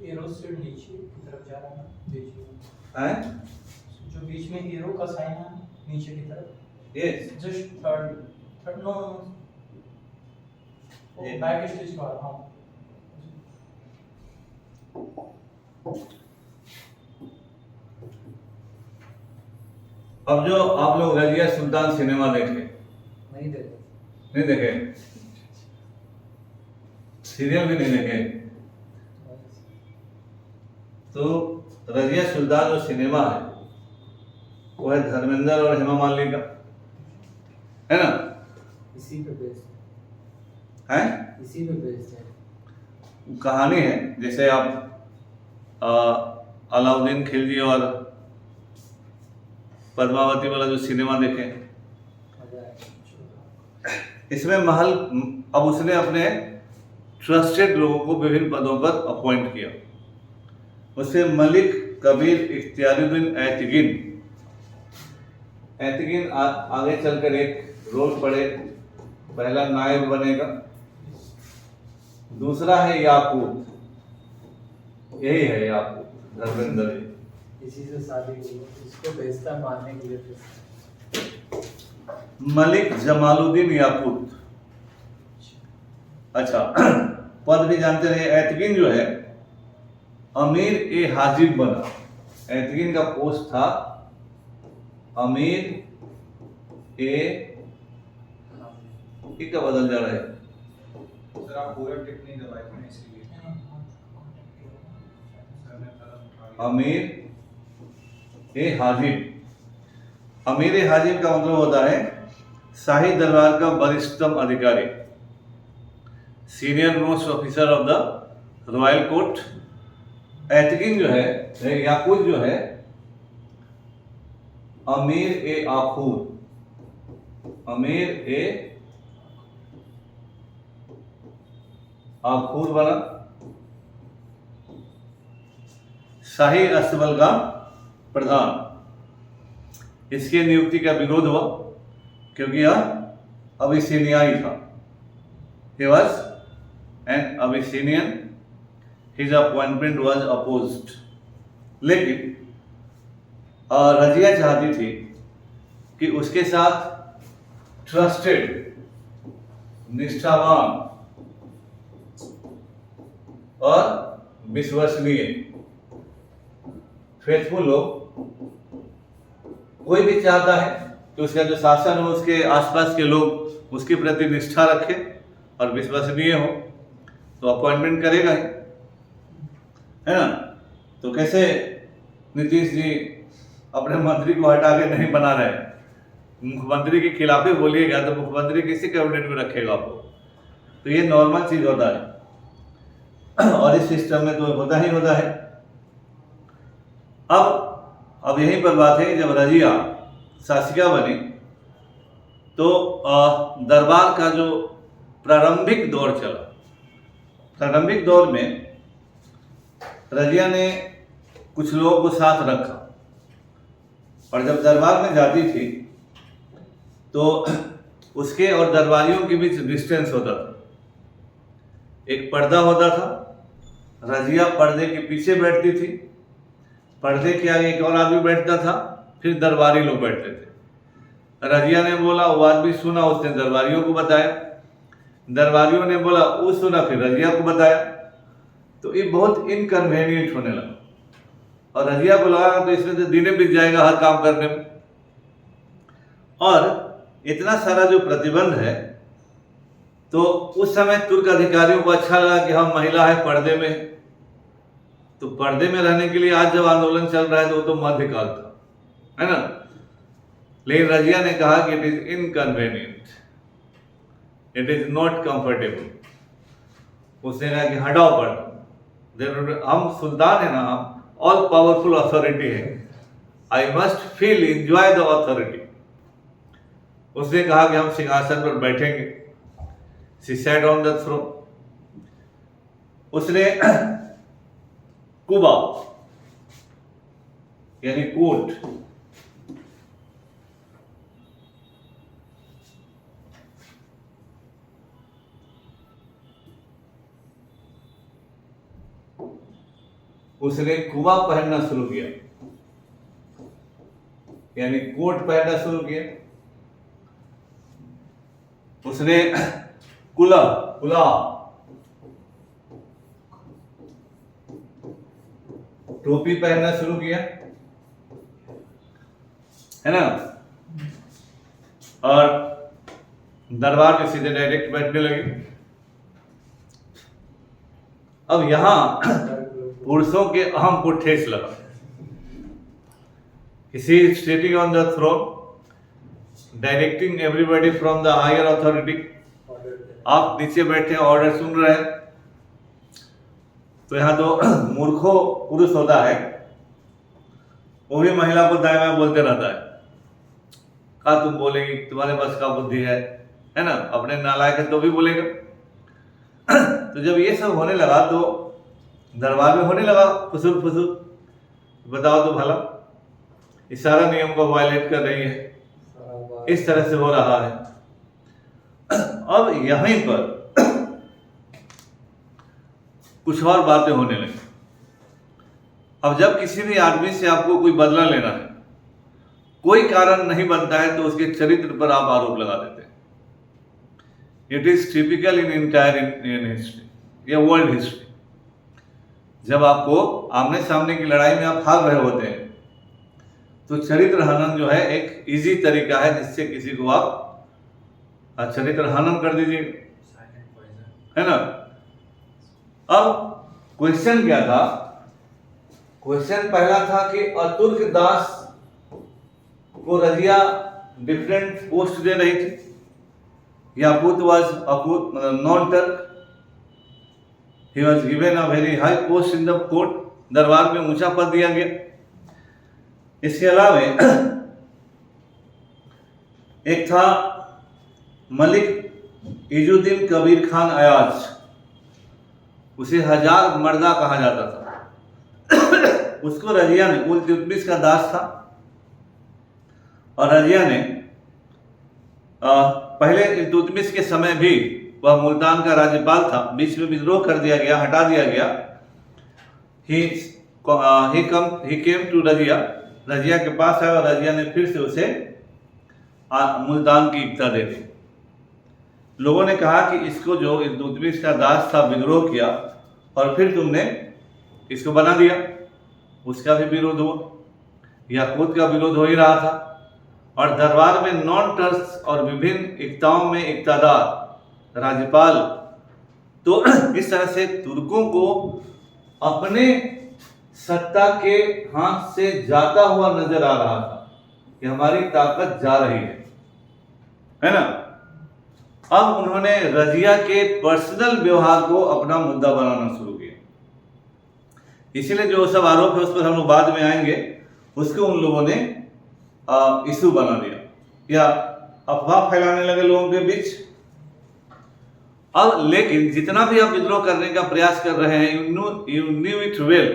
एरो से नीचे की तरफ जा रहा है, देखिए हैं? जो बीच में एरो का साइन है नीचे की तरफ, यस, जस्ट थर्ड नो ये बैक स्टेज का। हाँ, अब जो आप लोग रजिया सुल्तान सिनेमा देखे, नहीं देखे, सीरियल भी नहीं देखे, तो रजिया सुल्तान जो सिनेमा है वो है धर्मेंद्र और हेमा मालिनी का, है ना। इसी पे बेस्ड है, इसी पे बेस्ड है। कहानी है जैसे आप अलाउद्दीन खिलजी और पद्मावती वाला जो सिनेमा देखे, मजा आएगा। इसमें महल अब उसने अपने ट्रस्टेड लोगों को विभिन्न पदों पर अपॉइंट किया। उसे मलिक कबीर इख्तियारुद्दीन ऐतिगिन आगे चलकर एक रोल पड़े, पहला नायब बनेगा। दूसरा है याकूत, यही है याकूत, धर्मेंद्र जी। इसी से शादी हुई, इसको भेजता मारने के लिए फिर। मलिक जमालुद्दीन याकूत। अच्छा, पद भी जानते रहे। ऐतिगिन जो है अमीर ए हाजिब बना। ऐतिगिन का पोस्ट था अमीर ए, क्या बदल जा रहा है सर आप पूरा टिक नहीं दबाए थे इसलिए। अमीर ए हाजिब। अमीर ए हाजिब का मतलब होता है शाही दरबार का वरिष्ठतम अधिकारी, senior most officer of the royal court. Aitigin जो है, याकूत जो है, अमीर ए आखूर, अमीर ए आखूर बना। शाही अस्तबल का प्रधान। इसकी नियुक्ति का विरोध हुआ क्योंकि यह अबिसिनियाई था। He was an Abyssinian. His appointment was opposed. लेकिन रजिया चाहती थी कि उसके साथ ट्रस्टेड, निष्ठावान और विश्वसनीय, फेथफुल लोग, कोई भी चाहता है कि उसका जो शासन हो उसके आसपास के लोग उसके प्रति निष्ठा रखें और विश्वसनीय हो, तो अपॉइंटमेंट करेगा ही, है ना। तो कैसे नीतीश जी अपने मंत्री को हटा के नहीं बना रहे, मुख्यमंत्री के खिलाफ ही बोलिएगा तो मुख्यमंत्री किसी कैबिनेट में रखेगा आपको। तो ये नॉर्मल चीज होता है और इस सिस्टम में तो होता ही होता है। अब यहीं पर बात है कि जब रजिया शासिका बनी तो दरबार का जो प्रारंभिक दौर चला, प्रारंभिक दौर में रजिया ने कुछ लोगों को साथ रखा और जब दरबार में जाती थी तो उसके और दरबारियों के बीच डिस्टेंस होता था। एक पर्दा होता था, रजिया पर्दे के पीछे बैठती थी, पर्दे के आगे एक और आदमी बैठता था, फिर दरबारी लोग बैठते थे। रजिया ने बोला, वो आदमी सुना, उसने दरबारियों को बताया, दरबारियों ने बोला, वो सुना, फिर रजिया को बताया। तो ये बहुत इनकन्वीनियंट होने लगा और रजिया को लगा तो इसमें तो दिने बीत जाएगा हर काम करने में। और इतना सारा जो प्रतिबंध है, तो उस समय तुर्क अधिकारियों को अच्छा लगा कि हम महिला है पर्दे में, तो पर्दे में रहने के लिए आज जब आंदोलन चल रहा है तो वो तो मध्यकाल था, है ना। लेकिन रजिया ने कहा कि it is inconvenient, it is not comfortable. उसने कहा कि हटाओ पर्दा, हम सुल्तान है ना, हम ऑल पावरफुल अथॉरिटी है, I must feel enjoy the authority. उसने कहा कि हम सिंहासन पर बैठेंगे, she sat on the throne. उसने कुबा यानी कोट, उसने कुबा पहनना शुरू किया, यानी कोट पहनना शुरू किया। उसने कुला टोपी पहनना शुरू किया, है ना। और दरबार में सीधे डायरेक्ट बैठने लगे। अब यहां पुरुषों के अहम को ठेस लगा। He is sitting on the throne, directing everybody from the higher authority. आप नीचे बैठे ऑर्डर सुन रहे हैं। तो यहाँ तो मूर्खों पुरुष होता है, वो भी महिला को दाएं बाएं बोलते रहता है, कहा तुम बोलेगी, तुम्हारे बस का बुद्धि है ना, अपने नालायक है तो भी बोलेगा। तो जब ये सब होने लगा तो दरबार में होने लगा फुसूल फुसूल, बताओ तो भला, इस सारा नियम को वायलेट कर रही है, इस तरह से हो रहा है। अब यहीं पर कुछ और बातें होने लगी। अब जब किसी भी आदमी से आपको कोई बदला लेना है, कोई कारण नहीं बनता है तो उसके चरित्र पर आप आरोप लगा देते हैं। It is typical in entire Indian history या वर्ल्ड हिस्ट्री। जब आपको आमने सामने की लड़ाई में आप हार रहे होते हैं तो चरित्र हनन जो है एक इजी तरीका है जिससे किसी को आप चरित्र हनन कर दीजिए, है ना। अब क्वेश्चन क्या था? क्वेश्चन पहला था कि तुर्क दास को रजिया डिफरेंट पोस्ट दे रही थी, याकूत वाज अकूत non Turk, he was given a very high post in the court, दरबार में ऊंचा पद दिया गया। इसके अलावा एक था मलिक इजुद्दीन कबीर खान अयाज, उसे हजार मर्दा कहा जाता था। उसको रजिया ने, वो इल्तुतमिश का दास था, और रजिया ने पहले इल्तुतमिश के समय भी, वह मुल्तान का राज्यपाल था, बीच में विद्रोह कर दिया गया, हटा दिया गया। ही केम टू रजिया, रजिया के पास आया और रजिया ने फिर से उसे मुल्तान की इक्ता दे दी। लोगों ने कहा कि इसको, जो इल्तुतमिश का दास था, विद्रोह किया और फिर तुमने इसको बना दिया। उसका भी विरोध हुआ, याकूत का विरोध हो ही रहा था, और दरबार में नॉन टर्स और विभिन्न इक्ताओं में इक्तादार राज्यपाल, तो इस तरह से तुर्कों को अपने सत्ता के हाथ से जाता हुआ नजर आ रहा था कि हमारी ताकत जा रही है ना। अब उन्होंने रजिया के पर्सनल व्यवहार को अपना मुद्दा बनाना शुरू किया। इसीलिए जो सब आरोप है उस पर हम लोग बाद में आएंगे, उसको उन लोगों ने इशू बना दिया या अफवाह फैलाने लगे लोगों के बीच। अब लेकिन जितना भी आप विद्रोह करने का प्रयास कर रहे हैं, यू न्यू इट वेल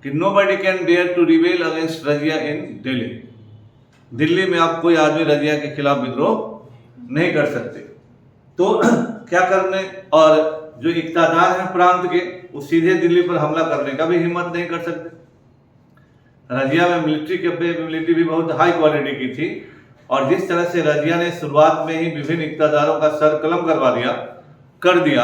कि nobody can dare to rebel against Razia in Delhi. Delhi में आप कोई आदमी रजिया के खिलाफ विद्रोह नहीं कर सकते। तो क्या करने, और जो इक्तादार हैं प्रांत के, वो सीधे दिल्ली पर हमला करने का भी हिम्मत नहीं कर सकते। रजिया में मिलिट्री कैपेबिलिटी भी बहुत हाई क्वालिटी की थी, और जिस तरह से रजिया ने शुरुआत में ही विभिन्न इक्तादारों का सर कलम कर दिया,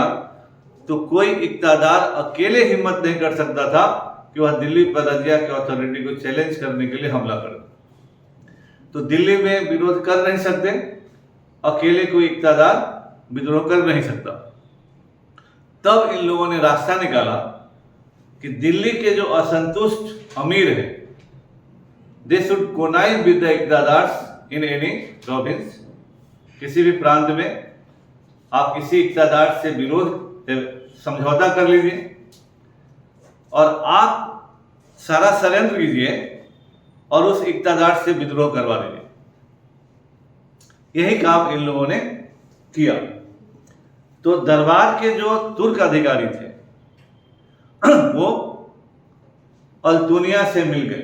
तो कोई इक्तादार अकेले हिम्मत नहीं कर सकता था कि वह दिल्ली पर रजिया की अथॉरिटी को चैलेंज करने के लिए हमला करे। तो दिल्ली में विरोध कर नहीं सकते, अकेले कोई इक्तादार विद्रोह कर नहीं सकता। तब इन लोगों ने रास्ता निकाला कि दिल्ली के जो असंतुष्ट अमीर है, they should connive with the iqtadars in any province. किसी भी प्रांत में आप किसी इक्तादार से विरोध समझौता कर लीजिए और आप सारा षड्यंत्र कीजिए और उस इक्तादार से विद्रोह करवा दीजिए। यही काम इन लोगों ने किया। तो दरबार के जो तुर्क अधिकारी थे वो अल्तुनिया से मिल गए,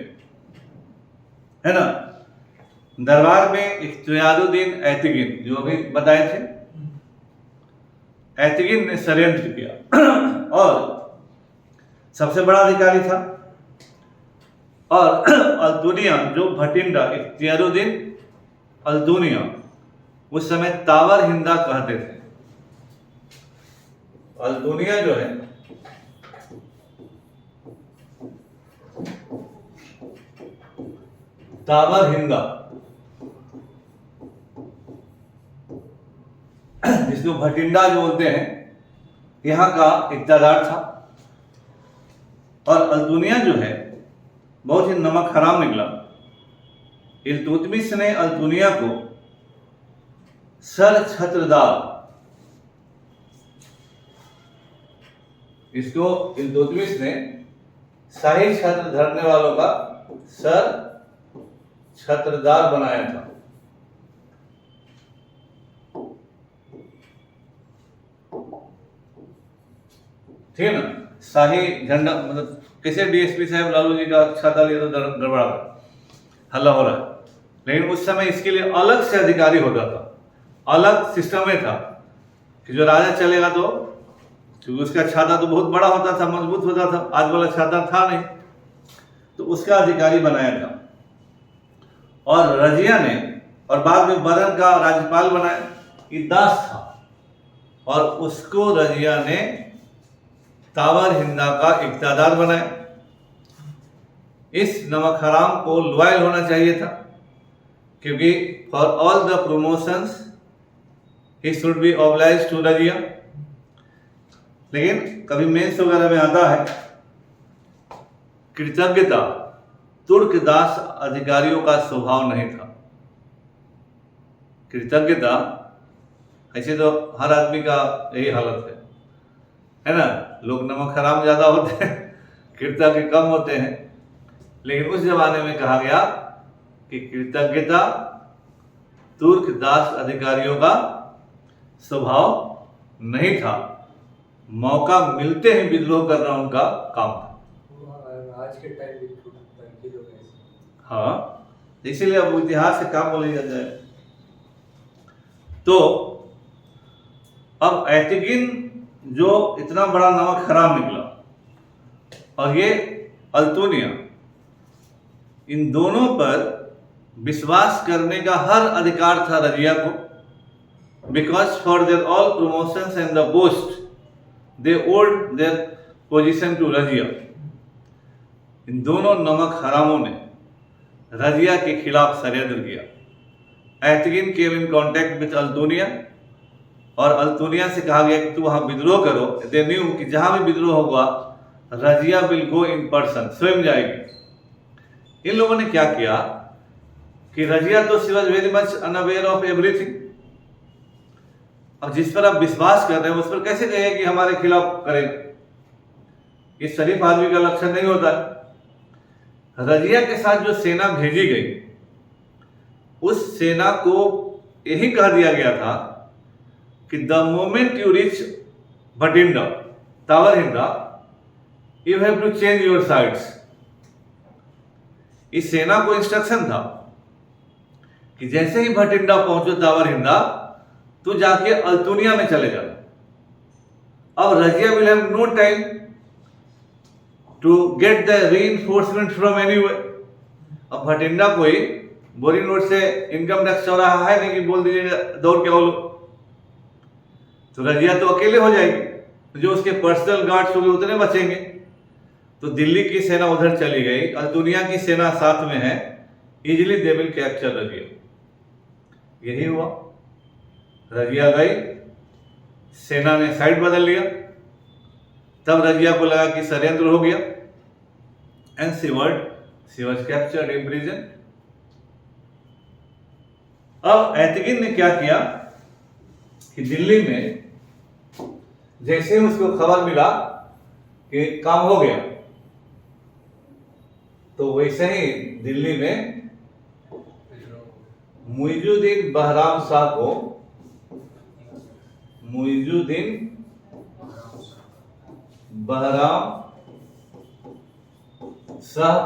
है ना। दरबार में इख्तियारुद्दीन ऐतिगिन, जो अभी बताए थे, ऐतिगिन ने षड्यंत्र किया और सबसे बड़ा अधिकारी था। और अल्तुनिया, जो भटिंडा, इख्तियारुद्दीन अल्तुनिया, उस समय तावर हिंदा कहते थे। अल्तुनिया जो है तावर हिंदा, जिसको भटिंडा जो बोलते हैं, यहां का इक्तादार था। और अल्तुनिया जो है बहुत ही नमक हराम निकला। इल्तुतमिश ने अल्तुनिया को सर छत्रदार, इसको इल्तुतमिश ने शाही छत्र धरने वालों का सर छत्रदार बनाया था। ठीक है ना। शाही झंडा, मतलब कैसे डीएसपी साहब लालू जी का छाता लिया तो गड़बड़ा, हल्ला हो रहा है, लेकिन उस समय इसके लिए अलग से अधिकारी होता था, अलग सिस्टम में था कि जो राजा चलेगा तो, क्योंकि उसका छाता तो बहुत बड़ा होता था, मजबूत होता था, आज वाला छाता था नहीं, तो उसका अधिकारी बनाया था। और रजिया ने, और बाद में बदर का राज्यपाल बनाया, ये दास था, और उसको रजिया ने तावर हिंदा का इक्तादार बनाया। इस नमक हराम को लॉयल होना चाहिए था, क्योंकि for all the promotions he should be obliged to Razia. लेकिन कभी मेंस वगैरह में आता है, कृतज्ञता तुर्क दास अधिकारियों का स्वभाव नहीं था। कृतज्ञता, ऐसे तो हर आदमी का यही हालत है ना। लोग नमक हराम ज्यादा होते हैं, कृतज्ञ कम होते हैं। लेकिन उस जमाने में कहा गया कि कृतज्ञता तुर्क दास अधिकारियों का स्वभाव नहीं था। मौका मिलते ही विद्रोह करना उनका काम था। आज के टाइम में टर्की लोग ऐसे। हाँ, इसीलिए अब इतिहास से काम बोला जाए। तो अब एतिगिन जो इतना बड़ा नमक हराम निकला, और ये अल्तुनिया, इन दोनों पर विश्वास करने का हर अधिकार था रजिया को, because for their all promotions and the post they owed their position to Razia. इन दोनों नमक हरामों ने रजिया के खिलाफ षड्यंत्र किया। Etegin came in contact with Altunia, और अल्तुनिया से कहा गया कि तू वहां विद्रोह करो। दे न्यू कि जहां भी विद्रोह होगा Razia will go in person, स्वयं जाएगी। इन लोगों ने क्या किया कि रजिया तो she was very much unaware of everything. अब जिस पर आप विश्वास कर रहे हैं उस पर कैसे कहे कि हमारे खिलाफ करेंगे? ये शरीफ आदमी का लक्षण नहीं होता है। रजिया के साथ जो सेना भेजी गई, उस सेना को यही कह दिया गया था कि the moment you reach Bathinda, Tabarhinda, you have to change your sides. इस सेना को इंस्ट्रक्शन था कि जैसे ही भटिंडा पहुंचो तावरहिंदा, तो जाके अल्तुनिया में चले जाना। अब Razia will have no time to get the reinforcement from anywhere. अब भटिंडा कोई बोरिंग रोड से इनकम टैक्स चौराहा है नहीं कि बोल दीजिए दौड़ के आओ लो, तो रजिया तो अकेले हो जाएगी। जो उसके पर्सनल गार्ड्स होंगे उतने बचेंगे। तो दिल्ली की सेना उधर चली गई, अल्तुनिया की सेना साथ में है, easily they will capture Razia. यही हुआ, रजिया गई, सेना ने साइड बदल लिया। तब रजिया को लगा कि षड्यंत्र हो गया, and she was captured in prison. अब एतिगिन ने क्या किया कि दिल्ली में जैसे ही उसको खबर मिला कि काम हो गया, तो वैसे ही दिल्ली में मुइजुद्दीन बहराम शाह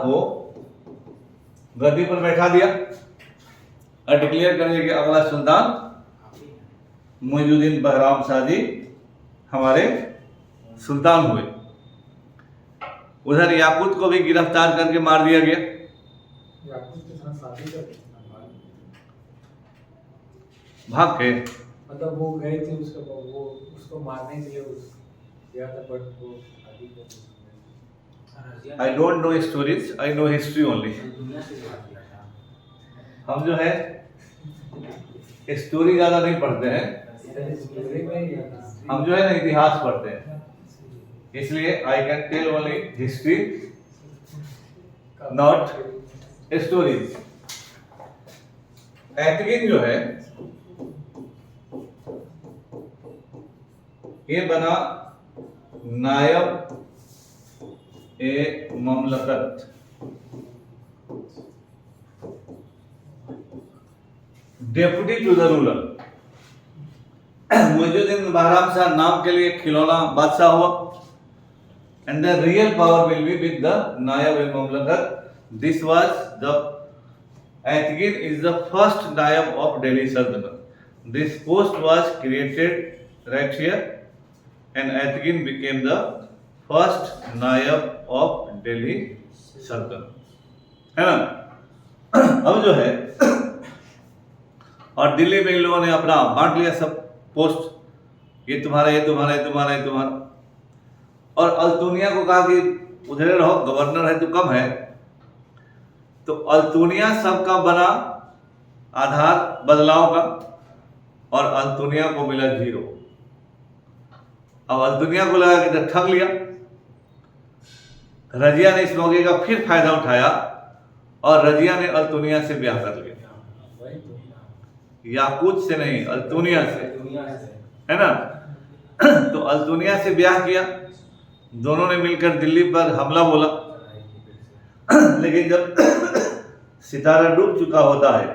को गद्दी पर बैठा दिया और डिक्लेयर कर दिया कि अगला सुल्तान मुइजुद्दीन बहराम शाह जी हमारे सुल्तान हुए। उधर याकूत को भी गिरफ्तार करके मार दिया गया। याकूत के साथ शादी कर भाग के मतलब वो गए थे उसको मारने के लिए गया था, बट वो शादी कर। I don't know stories, I know history only. हम जो है स्टोरी ज्यादा नहीं पढ़ते हैं, हम जो है ना इतिहास पढ़ते हैं, इसलिए I can tell only history not stories. Etegin जो है ये बना नायब ए ममलकत, deputy to the ruler. Muizuddin Bahram Shah नाम के लिए खिलौना बादशाह हुआ, and the real power will be with the नायब ए ममलकत। This was the Etegin is the first नायब ऑफ दिल्ली सल्तनत। This post was created right here, and Etegin became the first नायब of Delhi सल्तनत, है ना। अब जो है और दिल्ली में इन लोगों ने अपना बांट लिया सब पोस्ट, ये तुम्हारा, ये तुम्हारा, ये तुम्हारा, ये तुम्हारा। और अल्तुनिया को कहा कि उधर रहो, गवर्नर है तो कम है। तो अल्तुनिया सबका बना आधार बदलाव का, और अल्तुनिया को मिला 0। अब अल्तुनिया को लगा कि ठग लिया। रजिया ने इस मौके का फिर फायदा उठाया और रजिया ने अल्तुनिया से ब्याह कर लिया। याकूत से नहीं, अल्तुनिया से, है ना। तो अल्तुनिया से ब्याह किया, दोनों ने मिलकर दिल्ली पर हमला बोला। लेकिन जब सितारा डूब चुका होता है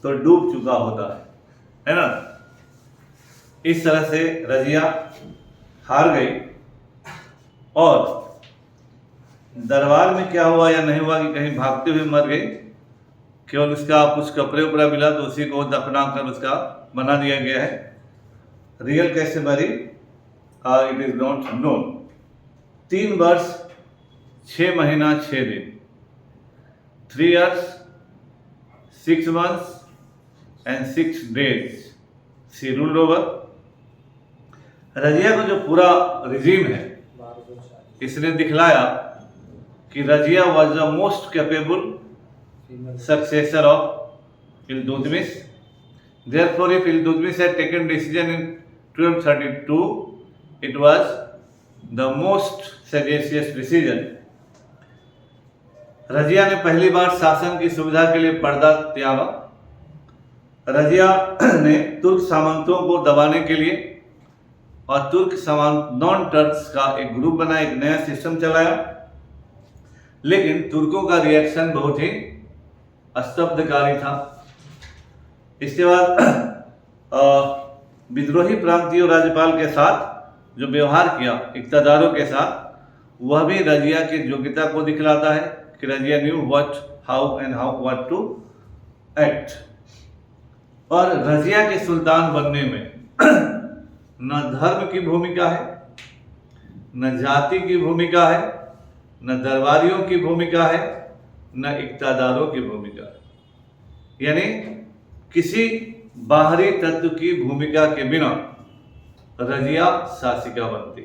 तो डूब चुका होता है ना। इस तरह से रजिया हार गई और दरबार में क्या हुआ या नहीं हुआ कि कहीं भागते हुए मर गई, केवल उसका कुछ कपड़े उपड़ा मिला तो उसी को दफना कर उसका बना दिया गया है। रियल कैसे मरी इट इज नॉट नोन। 3 वर्ष 6 महीना 6 दिन, 3 years 6 months and 6 days she ruled over। Razia को जो पूरा रिजीम है 1240 इसने दिखलाया कि Razia was the most capable successor of Iltutmish। Therefore, if Iltutmish had taken decision in 1232, it was the most sagacious decision। Razia ने पहली बार शासन की सुविधा के लिए पर्दा त्यागा। रजिया ने तुर्क सामंतों को दबाने के लिए और तुर्क सामंत नॉन टर्क्स का एक ग्रुप बना, एक नया सिस्टम चलाया। लेकिन तुर्कों का रिएक्शन बहुत ही स्तब्धकारी था। इसके बाद विद्रोही प्रांतीय राज्यपाल के साथ जो व्यवहार किया इक़्तिदारों के साथ, वह भी रजिया की योग्यता को दिखलाता है कि Razia knew what how and how what to act. और रजिया के सुल्तान बनने में न धर्म की भूमिका है, न जाति की भूमिका है, न दरबारियों की भूमिका है, न इक़्तिदारों की भूमिका है। यानी किसी बाहरी तत्व की भूमिका के बिना रजिया शासिका बनती।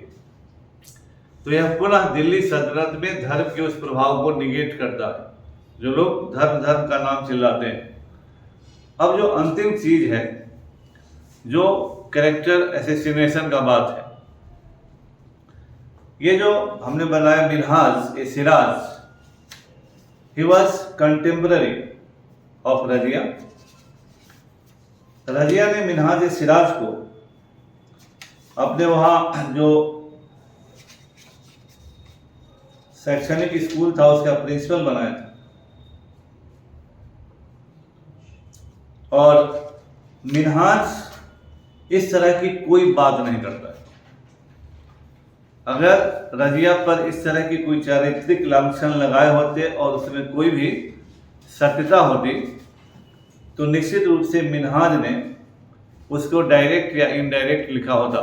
तो यह पुनः दिल्ली सल्तनत में धर्म के उस प्रभाव को निगेट करता है जो लोग धर्म धर्म का नाम चिल्लाते हैं। अब जो अंतिम चीज है, जो कैरेक्टर एसेसिनेशन का बात है, ये जो हमने बनाया मिन्हाज ए Siraj, he was contemporary of Razia. Razia ने मिन्हाज ए सिराज को अपने वहाँ जो शैक्षणिक स्कूल था उसका प्रिंसिपल बनाया था। और मिन्हाज इस तरह की कोई बात नहीं करता है। अगर रजिया पर इस तरह की कोई चारित्रिक लांछन लगाए होते और उसमें कोई भी सत्यता होती तो निश्चित रूप से मिन्हाज ने उसको डायरेक्ट या इनडायरेक्ट लिखा होता।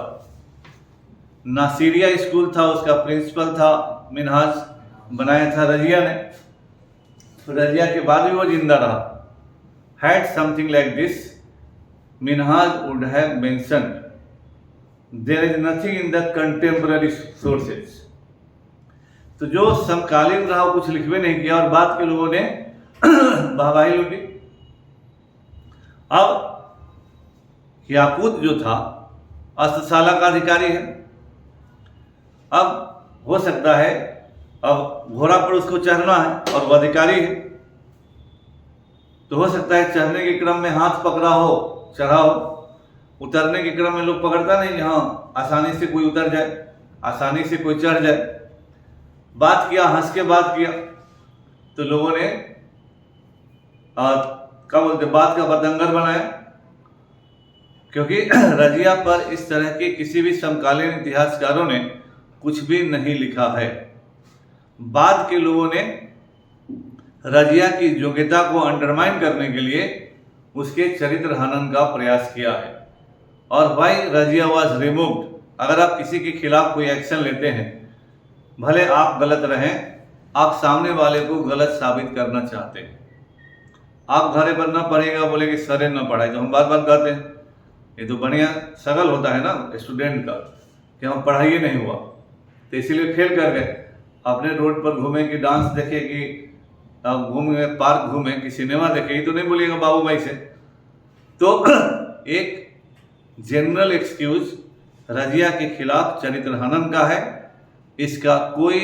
नासिरिया स्कूल था, उसका प्रिंसिपल था मिन्हाज, बनाया था रजिया ने। तो रजिया के बाद भी वो जिंदा रहा। Had something like this Minhaj would have mentioned there is nothing in the contemporary sources. तो जो समकालीन रहा कुछ लिखवे नहीं किया और बाद के लोगों ने वाहवाही लूटी। अब याकूत जो था अस्त्रशाला का अधिकारी है। अब हो सकता है अब घोड़ा पर उसको चढ़ना है और वह अधिकारी है, तो हो सकता है चढ़ने के क्रम में हाथ पकड़ा हो, चढ़ा हो। उतरने के क्रम में लोग पकड़ता नहीं, हाँ आसानी से कोई उतर जाए, आसानी से कोई चढ़ जाए। बात किया, हंस के बात किया तो लोगों ने क्या बोलते बात का बतंगर बनाया। क्योंकि रजिया पर इस तरह के किसी भी समकालीन इतिहासकारों ने कुछ भी नहीं लिखा है। बाद के लोगों ने रजिया की योग्यता को अंडरमाइन करने के लिए उसके चरित्र हनन का प्रयास किया है। और वाई रजिया वाज रिमूव्ड, अगर आप किसी के खिलाफ कोई एक्शन लेते हैं, भले आप गलत रहें, आप सामने वाले को गलत साबित करना चाहते हैं। आप घरे पर ना पढ़ेगा, बोले कि सरे ना पढ़ाए, तो हम बार बार कहते हैं। ये तो बढ़िया सगल होता है ना स्टूडेंट का कि हम पढ़ाई नहीं हुआ तो इसीलिए फेल कर गए। अपने रोड पर घूमे कि डांस देखे कि घूमे, पार्क घूमे कि सिनेमा देखे, तो नहीं बोलिएगा बाबू भाई से। तो एक जनरल एक्सक्यूज रजिया के खिलाफ चरित्र हनन का है। इसका कोई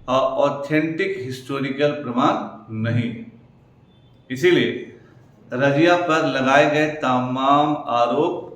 ऑथेंटिक हिस्टोरिकल प्रमाण नहीं है। इसीलिए रजिया पर लगाए गए तमाम आरोप